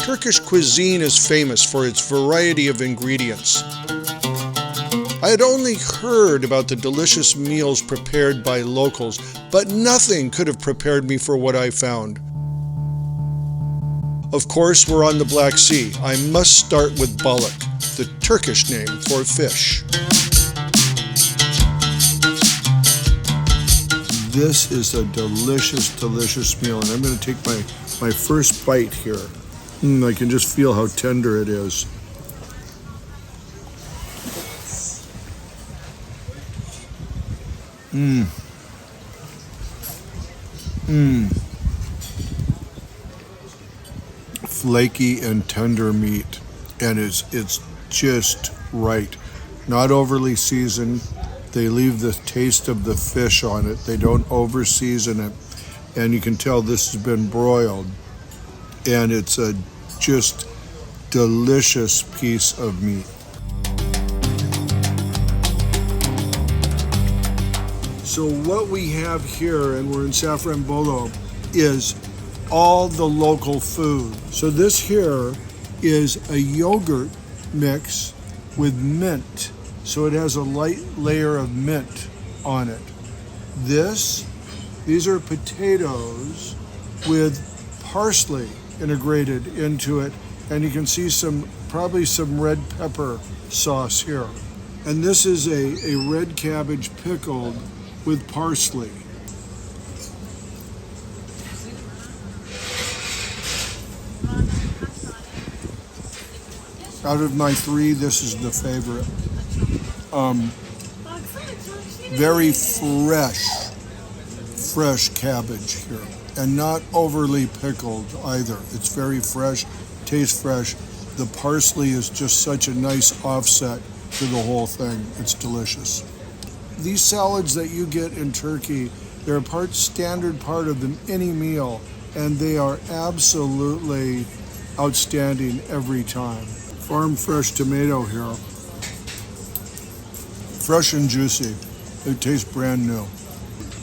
Turkish cuisine is famous for its variety of ingredients. I had only heard about the delicious meals prepared by locals, but nothing could have prepared me for what I found. Of course, we're on the Black Sea. I must start with balık, the Turkish name for fish. This is a delicious, delicious meal, and I'm going to take my first bite here. I can just feel how tender it is. Flaky and tender meat, and it's just right. Not overly seasoned. They leave the taste of the fish on it. They don't over season it, and you can tell this has been broiled, and it's a just delicious piece of meat. So what we have here, and we're in Safranbolu, is all the local food. So this here is a yogurt mix with mint. So it has a light layer of mint on it. These are potatoes with parsley integrated into it. And you can see probably some red pepper sauce here. And this is a red cabbage pickled with parsley. Out of my three, this is the favorite. Very fresh cabbage here, and not overly pickled either. It's very fresh, tastes fresh. The parsley is just such a nice offset to the whole thing. It's delicious. These salads that you get in Turkey, they're a standard part of any meal, and they are absolutely outstanding every time. Farm fresh tomato here. Fresh and juicy. It tastes brand new.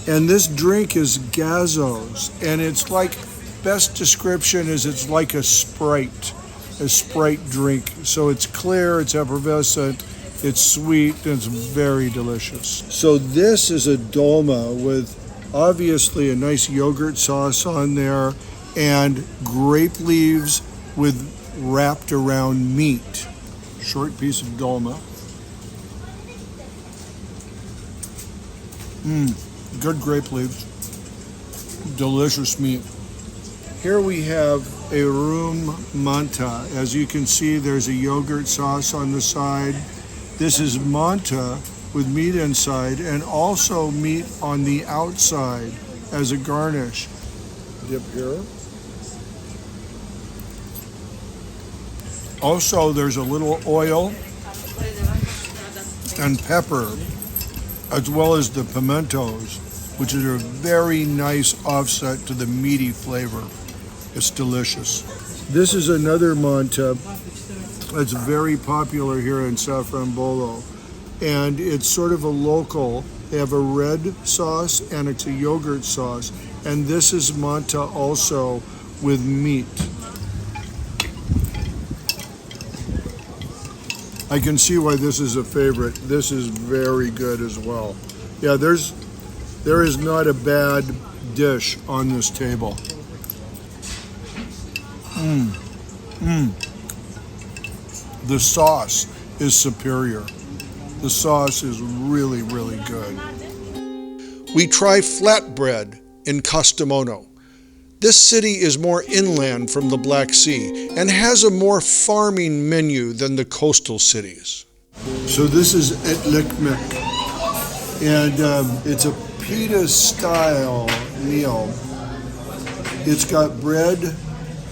And this drink is gazoz, and it's like, best description is it's like a Sprite drink. So it's clear, it's effervescent, it's sweet, and it's very delicious. So this is a dolma with obviously a nice yogurt sauce on there and grape leaves with wrapped around meat. Short piece of dolma. Good grape leaves. Delicious meat. Here we have a room manta. As you can see, there's a yogurt sauce on the side. This is manta with meat inside and also meat on the outside as a garnish. Dip here. Also, there's a little oil and pepper, as well as the pimentos, which is a very nice offset to the meaty flavor. It's delicious. This is another manta that's very popular here in Safranbolu, and it's sort of a local. They have a red sauce and it's a yogurt sauce, and this is manta also with meat. I can see why this is a favorite. This is very good as well. Yeah, there is not a bad dish on this table. The sauce is superior. The sauce is really, really good. We try flatbread in Kastamonu. This city is more inland from the Black Sea and has a more farming menu than the coastal cities. So this is etlikmek, and it's a pita style meal. It's got bread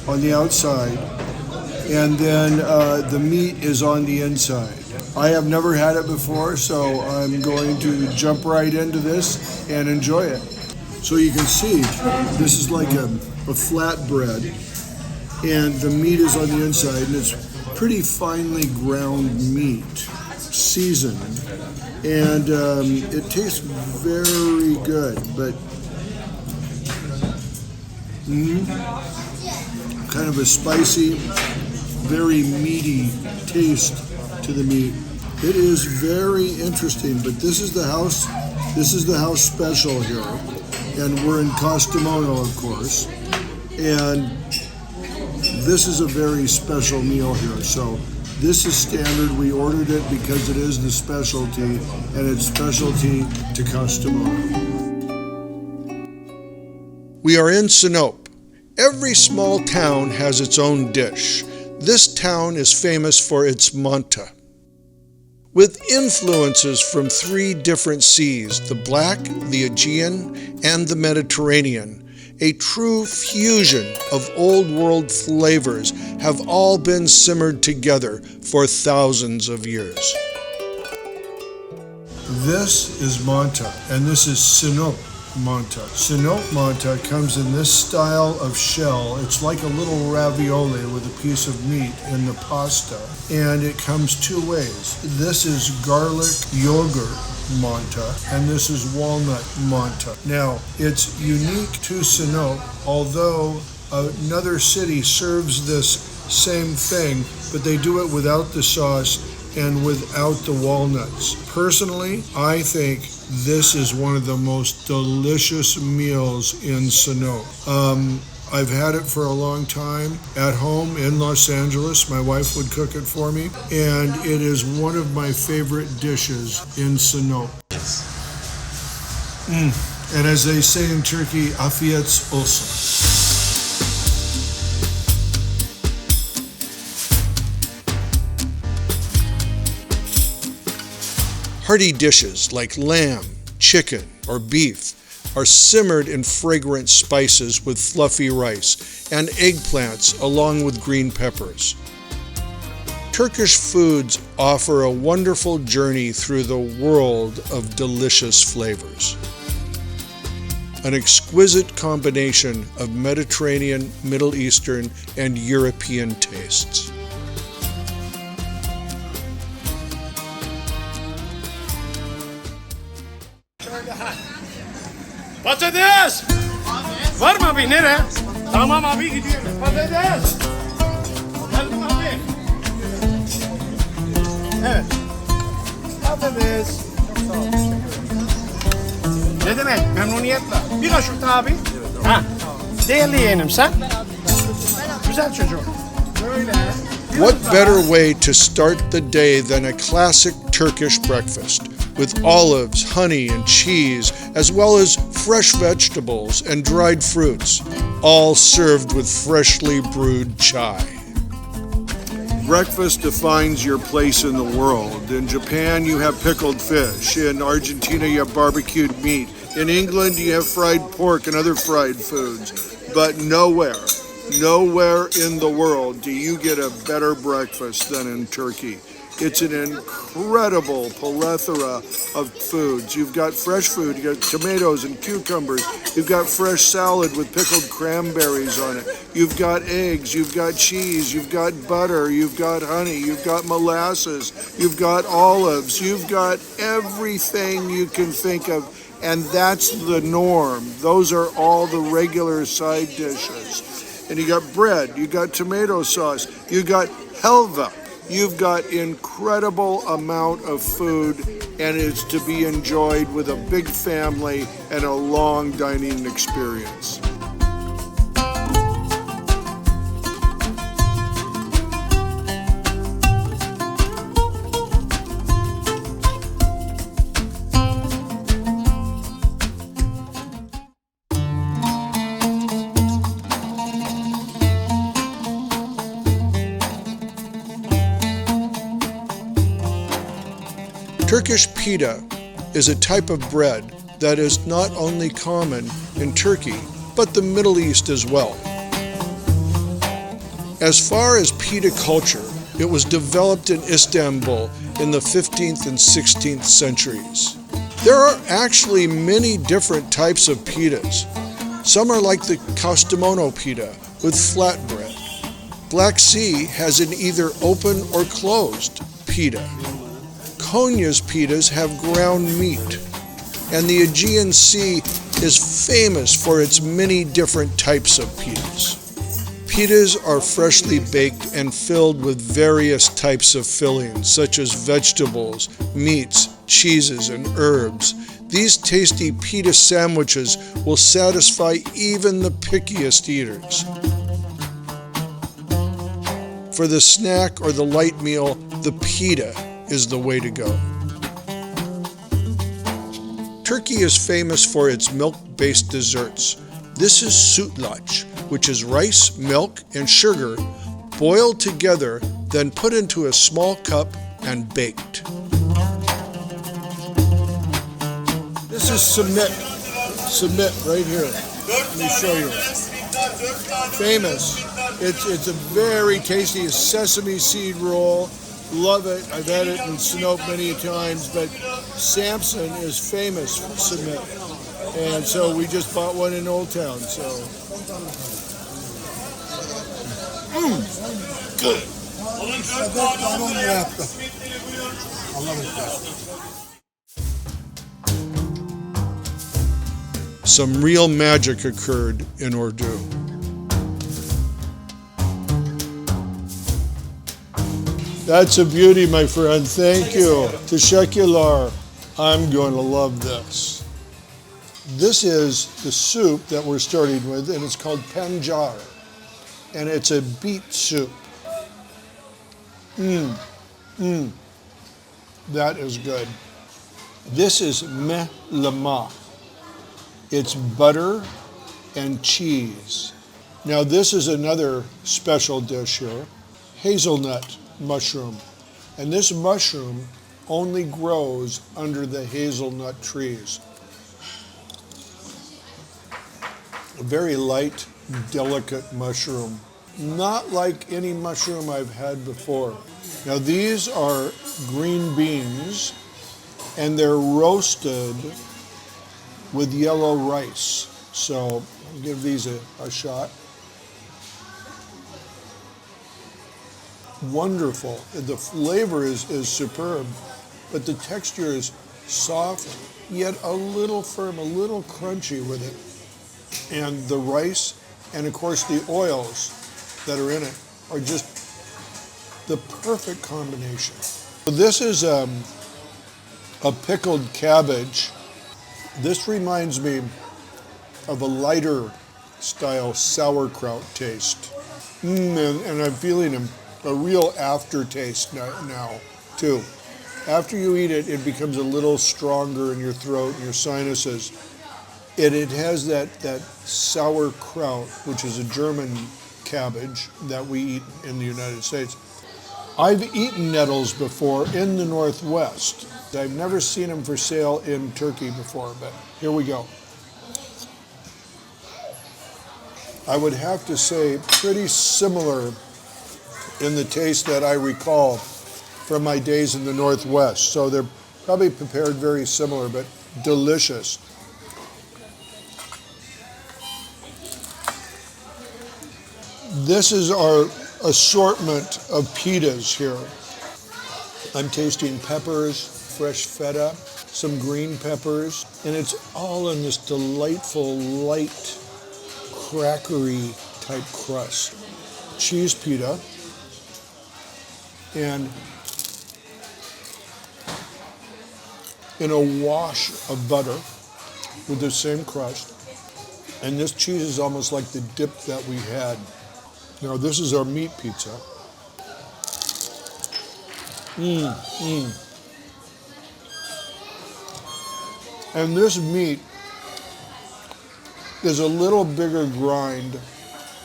on the outside, and then the meat is on the inside. I have never had it before, so I'm going to jump right into this and enjoy it. So you can see, this is like a flatbread, and the meat is on the inside, and it's pretty finely ground meat, seasoned, and it tastes very good, but kind of a spicy, very meaty taste to the meat. It is very interesting, but this is the house special here, and we're in Kastamonu, of course, and this is a very special meal here. So this is standard. We ordered it because it is the specialty, and it's specialty to Kastamonu. We are in Sinop. Every small town has its own dish. This town is famous for its manta. With influences from 3 different seas, the Black, the Aegean, and the Mediterranean, a true fusion of old world flavors have all been simmered together for thousands of years. This is manta, and this is Sinop manta. Sinop manta comes in this style of shell. It's like a little ravioli with a piece of meat in the pasta, and it comes 2 ways. This is garlic yogurt manta, and this is walnut manta. Now, it's unique to Sinop, although another city serves this same thing, but they do it without the sauce and without the walnuts. Personally, I think this is one of the most delicious meals in Sinop. I've had it for a long time at home in Los Angeles. My wife would cook it for me, and it is one of my favorite dishes in Sinop. And as they say in Turkey, afiyet olsun. Hearty dishes like lamb, chicken, or beef are simmered in fragrant spices with fluffy rice and eggplants along with green peppers. Turkish foods offer a wonderful journey through the world of delicious flavors. An exquisite combination of Mediterranean, Middle Eastern, and European tastes. Patates! Var mı abi? Nere? Tamam abi gidiyoruz. Patates! Geldim abi. Evet. Patates. Çok sağ ol. Ne demek? Memnuniyetle. Bir kaşık da abi. Ha. Değerli yeğenim sen. Güzel çocuk. Böyle. What better way to start the day than a classic Turkish breakfast with olives, honey, and cheese, as well as fresh vegetables and dried fruits, all served with freshly brewed chai. Breakfast defines your place in the world. In Japan, you have pickled fish. In Argentina, you have barbecued meat. In England, you have fried pork and other fried foods. But nowhere in the world do you get a better breakfast than in Turkey. It's an incredible plethora of foods. You've got fresh food, you've got tomatoes and cucumbers, you've got fresh salad with pickled cranberries on it, you've got eggs, you've got cheese, you've got butter, you've got honey, you've got molasses, you've got olives, you've got everything you can think of, and that's the norm. Those are all the regular side dishes. And you got bread, you got tomato sauce, you got helva. You've got incredible amount of food, and it's to be enjoyed with a big family and a long dining experience. Turkish pita is a type of bread that is not only common in Turkey, but the Middle East as well. As far as pita culture, it was developed in Istanbul in the 15th and 16th centuries. There are actually many different types of pitas. Some are like the Kastamonu pita with flatbread. Black Sea has an either open or closed pita. Konya's pitas have ground meat, and the Aegean Sea is famous for its many different types of pitas. Pitas are freshly baked and filled with various types of fillings, such as vegetables, meats, cheeses, and herbs. These tasty pita sandwiches will satisfy even the pickiest eaters. For the snack or the light meal, the pita is the way to go. Turkey is famous for its milk-based desserts. This is sütlaç, which is rice, milk, and sugar boiled together, then put into a small cup and baked. This is simit. Simit right here. Let me show you. Famous. It's a very tasty sesame seed roll. Love it. I've had it in Sinop many times, but Samson is famous for simit. And so we just bought one in Old Town, so. Good. Some real magic occurred in Ordu. That's a beauty, my friend. Thank you. Teşekkürler. I'm going to love this. This is the soup that we're starting with, and it's called pancar. And it's a beet soup. That is good. This is mehlama. It's butter and cheese. Now this is another special dish here, hazelnut mushroom. And this mushroom only grows under the hazelnut trees. A very light, delicate mushroom. Not like any mushroom I've had before. Now these are green beans, and they're roasted with yellow rice. So I'll give these a shot. Wonderful. The flavor is superb, but the texture is soft, yet a little firm, a little crunchy with it. And the rice, and of course the oils that are in it, are just the perfect combination. This is a pickled cabbage. This reminds me of a lighter style sauerkraut taste. And I'm feeling a real aftertaste now, too. After you eat it, it becomes a little stronger in your throat and your sinuses. It has that sauerkraut, which is a German cabbage that we eat in the United States. I've eaten nettles before in the Northwest. I've never seen them for sale in Turkey before, but here we go. I would have to say pretty similar in the taste that I recall from my days in the Northwest. So they're probably prepared very similar, but delicious. This is our assortment of pitas here. I'm tasting peppers, fresh feta, some green peppers, and it's all in this delightful, light, crackery type crust. Cheese pita, and in a wash of butter with the same crust. And this cheese is almost like the dip that we had. Now this is our meat pizza. And this meat is a little bigger grind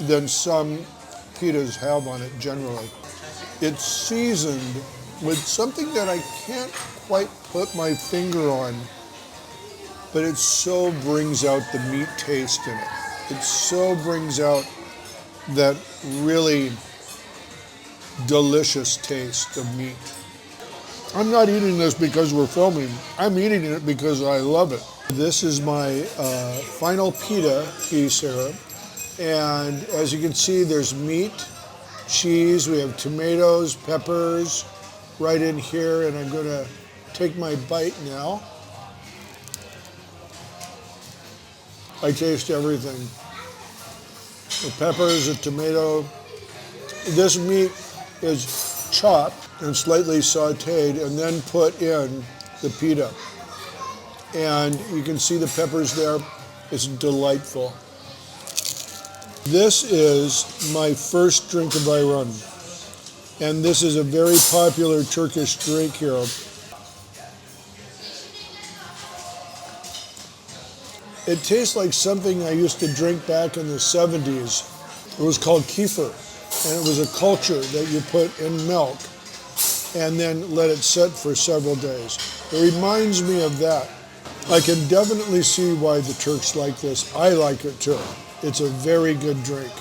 than some pitas have on it generally. It's seasoned with something that I can't quite put my finger on, but it so brings out the meat taste in it. It so brings out that really delicious taste of meat. I'm not eating this because we're filming. I'm eating it because I love it. This is my final pita piece here. And as you can see, there's meat, cheese, we have tomatoes, peppers right in here. And I'm gonna take my bite now. I taste everything. the peppers, the tomato. This meat is chopped and slightly sauteed and then put in the pita. And you can see the peppers there. It's delightful. This is my first drink of ayran. And this is a very popular Turkish drink here. It tastes like something I used to drink back in the 70s. It was called kefir, and it was a culture that you put in milk and then let it sit for several days. It reminds me of that. I can definitely see why the Turks like this. I like it too. It's a very good drink.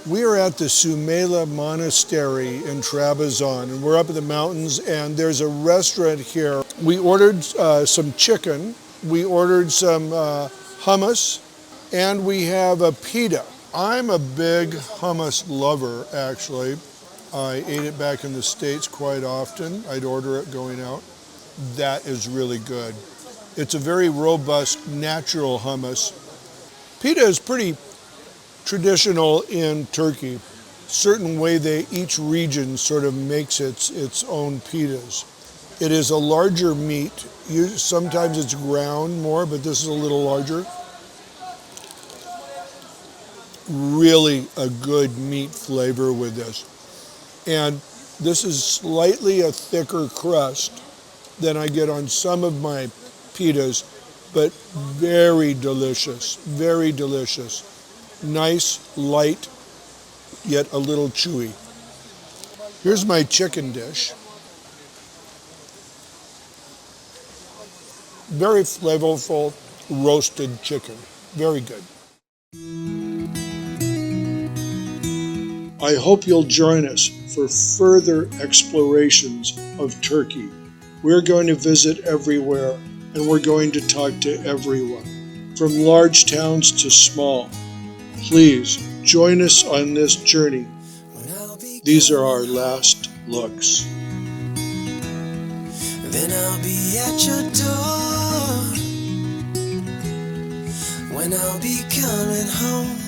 We are at the Sümeyye Monastery in Trabzon, and we're up in the mountains, and there's a restaurant here. We ordered some chicken, we ordered some hummus, and we have a pita. I'm a big hummus lover, actually. I ate it back in the States quite often. I'd order it going out. That is really good. It's a very robust, natural hummus. Pita is pretty traditional in Turkey. Certain way each region sort of makes its own pitas. It is a larger meat. Sometimes it's ground more, but this is a little larger. Really a good meat flavor with this. And this is slightly a thicker crust than I get on some of my pitas, but very delicious, very delicious. Nice, light, yet a little chewy. Here's my chicken dish. Very flavorful roasted chicken. Very good. I hope you'll join us for further explorations of Turkey. We're going to visit everywhere, and we're going to talk to everyone, from large towns to small. Please join us on this journey. These are our last looks. Then I'll be at your door when I'll be coming home.